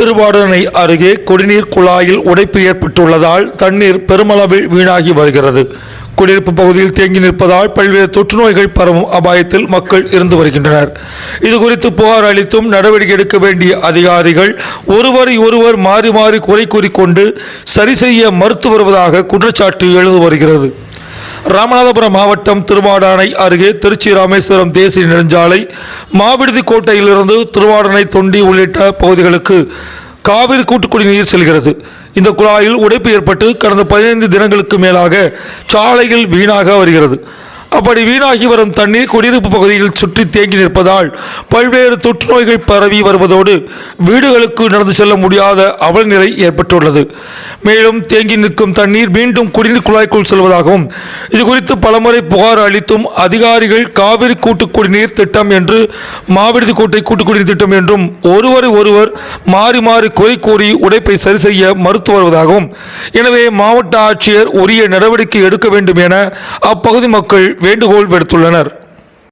திருவாடானை அருகே குடிநீர் குழாயில் உடைப்பு ஏற்பட்டுள்ளதால் தண்ணீர் பெருமளவில் வீணாகி வருகிறது. குடியிருப்பு பகுதியில் தேங்கி நிற்பதால் பல்வேறு தொற்று நோய்கள் பரவும் அபாயத்தில் மக்கள் இருந்து வருகின்றனர். இதுகுறித்து புகார் அளித்தும் நடவடிக்கை எடுக்க வேண்டிய அதிகாரிகள் ஒருவர் மாறி மாறி குறை கூறிக்கொண்டு சரி செய்ய மறுத்து வருவதாக குற்றச்சாட்டு எழுந்து வருகிறது. ராமநாதபுரம் மாவட்டம் திருவாடானை அருகே திருச்சி ராமேஸ்வரம் தேசிய நெடுஞ்சாலை மாவிடுதி கோட்டையிலிருந்து திருவாடானை தொண்டி உள்ளிட்ட பகுதிகளுக்கு காவிரி கூட்டு குடிநீர் செல்கிறது. இந்த குழாயில் உடைப்பு ஏற்பட்டு கடந்த 15 தினங்களுக்கு மேலாக சாலையில் வீணாக வருகிறது. அப்படி வீணாகி வரும் தண்ணீர் குடியிருப்பு பகுதியில் சுற்றி தேங்கி நிற்பதால் பல்வேறு தொற்று நோய்கள் பரவி வருவதோடு வீடுகளுக்கு நடந்து செல்ல முடியாத அவலநிலை ஏற்பட்டுள்ளது. மேலும் தேங்கி நிற்கும் தண்ணீர் மீண்டும் குடிநீர் குழாய்க்குள் செல்வதாகவும் இதுகுறித்து பலமுறை புகார் அளித்தும் அதிகாரிகள் காவிரி கூட்டு குடிநீர் திட்டம் என்று மாவிடுதி கோட்டை கூட்டு குடிநீர் திட்டம் என்றும் ஒருவர் மாறி மாறி குறை கூறி உடைப்பை சரி செய்ய மறுத்து வருவதாகவும், எனவே மாவட்ட ஆட்சியர் உரிய நடவடிக்கை எடுக்க வேண்டும் என அப்பகுதி மக்கள் வேண்டுகோள் விடுத்துள்ளனர்.